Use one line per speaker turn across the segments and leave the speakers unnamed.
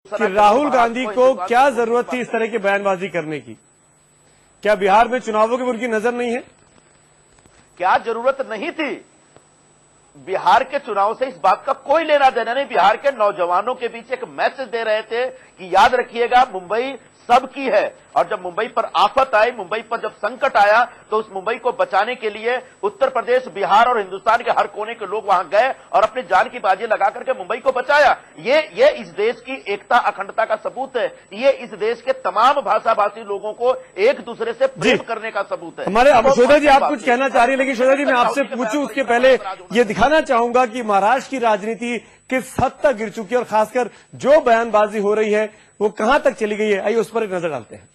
कि राहुल गांधी को क्या जरूरत थी इस तरह की बयानबाजी करने की? क्या बिहार में चुनावों की उनकी नजर नहीं है?
क्या जरूरत नहीं थी? बिहार के चुनाव से इस बात का कोई लेना देना नहीं। बिहार के नौजवानों के बीच एक मैसेज दे रहे थे कि याद रखिएगा मुंबई सबकी है, और जब मुंबई पर आफत आई, मुंबई पर जब संकट आया, तो उस मुंबई को बचाने के लिए उत्तर प्रदेश, बिहार और हिंदुस्तान के हर कोने के लोग वहां गए और अपनी जान की बाजी लगा करके मुंबई को बचाया। ये इस देश की एकता अखंडता का सबूत है। ये इस देश के तमाम भाषा भाषी लोगों को एक दूसरे से प्रेम करने का सबूत है।
हमारे श्वेता जी आप कुछ कहना चाह रही है, लेकिन श्वेता जी मैं आपसे पूछूं उसके पहले ये दिखाना चाहूंगा कि महाराष्ट्र की राजनीति किस हद तक गिर चुकी है और खासकर जो बयानबाजी हो रही है वो कहां तक चली गई है। आइए उस पर एक नजर डालते हैं।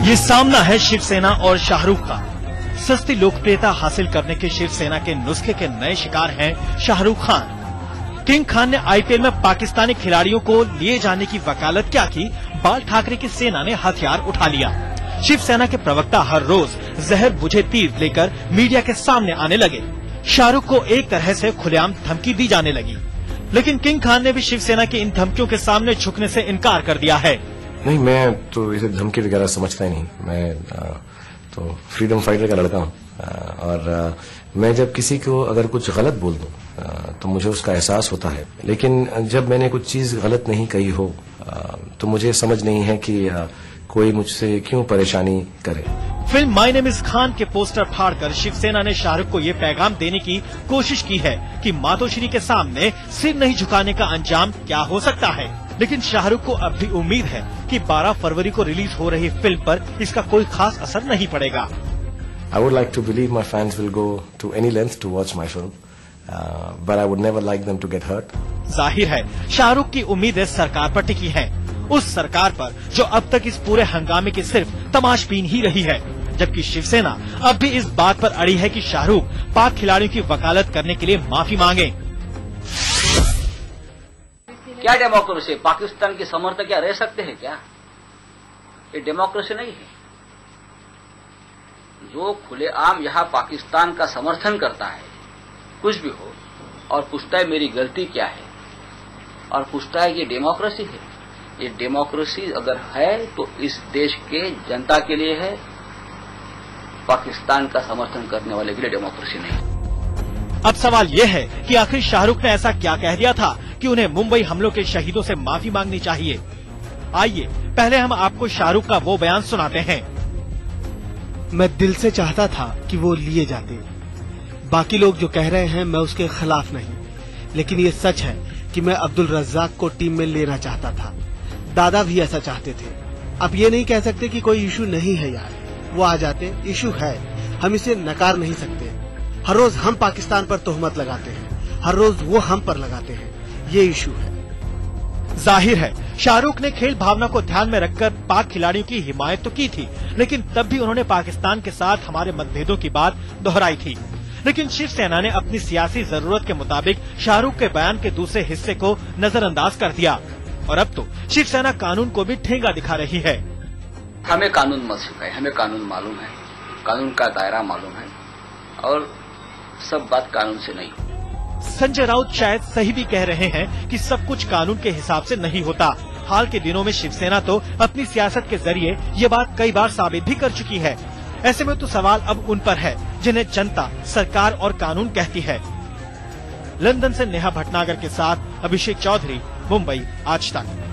ये सामना है शिवसेना और शाहरुख का। सस्ती लोकप्रियता हासिल करने के शिवसेना के नुस्खे के नए शिकार हैं शाहरुख खान। किंग खान ने आईपीएल में पाकिस्तानी खिलाड़ियों को लिए जाने की वकालत क्या की, बाल ठाकरे की सेना ने हथियार उठा लिया। शिवसेना के प्रवक्ता हर रोज जहर बुझे तीर लेकर मीडिया के सामने आने लगे। शाहरुख को एक तरह से खुलेआम धमकी दी जाने लगी, लेकिन किंग खान ने भी शिवसेना की इन धमकियों के सामने झुकने से इनकार कर दिया है।
नहीं, मैं तो इसे धमकी वगैरह समझता ही नहीं। मैं तो फ्रीडम फाइटर का लड़का हूँ, और मैं जब किसी को अगर कुछ गलत बोल दूं तो मुझे उसका एहसास होता है, लेकिन जब मैंने कुछ चीज गलत नहीं कही हो तो मुझे समझ नहीं है कि कोई मुझसे क्यों परेशानी करे।
Film my name is Khan के पोस्टर फाड़कर शिवसेना ने शाहरुख को ये पैगाम देने की कोशिश की है कि मातोश्री के सामने सिर नहीं झुकाने का अंजाम क्या हो सकता है। लेकिन शाहरुख को अब भी उम्मीद है कि 12 फरवरी को रिलीज हो रही फिल्म पर इसका कोई खास असर नहीं पड़ेगा।
I would like to believe my fans will go to any length to watch my film, but I would never like them to get hurt.
जाहिर है शाहरुख की उम्मीदें सरकार पर टिकी हैं, उस सरकार पर जो अब तक इस पूरे हंगामे की सिर्फ तमाशबीन ही रही है, जबकि शिवसेना अब भी इस बात पर अड़ी है कि शाहरुख पाक खिलाड़ियों की वकालत करने के लिए माफी मांगे।
क्या डेमोक्रेसी? पाकिस्तान के समर्थक क्या रह सकते हैं क्या? ये डेमोक्रेसी नहीं है। जो खुलेआम यहाँ पाकिस्तान का समर्थन करता है, कुछ भी हो, और पूछता है मेरी गलती क्या है, और पूछता है ये डेमोक्रेसी है। ये डेमोक्रेसी अगर है तो इस देश के जनता के लिए है, पाकिस्तान का समर्थन करने वाले के लिए डेमोक्रेसी नहीं।
अब सवाल यह है कि आखिर शाहरुख ने ऐसा क्या कह दिया था कि उन्हें मुंबई हमलों के शहीदों से माफी मांगनी चाहिए। आइए पहले हम आपको शाहरुख का वो बयान सुनाते हैं।
मैं दिल से चाहता था कि वो लिए जाते। बाकी लोग जो कह रहे हैं मैं उसके खिलाफ नहीं, लेकिन ये सच है कि मैं अब्दुल रज्जाक को टीम में लेना चाहता था। दादा भी ऐसा चाहते थे। अब ये नहीं कह सकते कि कोई इशू नहीं है यार, वो आ जाते। इशू है, हम इसे नकार नहीं सकते। हर रोज हम पाकिस्तान पर तोहमत लगाते हैं, हर रोज वो हम पर लगाते हैं। ये इशू है।
जाहिर है शाहरुख ने खेल भावना को ध्यान में रखकर पाक खिलाड़ियों की हिमायत तो की थी, लेकिन तब भी उन्होंने पाकिस्तान के साथ हमारे मतभेदों की बात दोहराई थी। लेकिन शिवसेना ने अपनी सियासी जरूरत के मुताबिक शाहरुख के बयान के दूसरे हिस्से को नजरअंदाज कर दिया, और अब तो शिवसेना कानून को भी ठेंगा दिखा रही है।
हमें कानून मत सिखाए, हमें कानून मालूम है, कानून का दायरा मालूम है, और सब बात कानून से नहीं।
संजय राउत शायद सही भी कह रहे हैं कि सब कुछ कानून के हिसाब से नहीं होता। हाल के दिनों में शिवसेना तो अपनी सियासत के जरिए ये बात कई बार साबित भी कर चुकी है। ऐसे में तो सवाल अब उन पर है जिन्हें जनता, सरकार और कानून कहती है। लंदन से नेहा भटनागर के साथ अभिषेक चौधरी, मुंबई आज तक।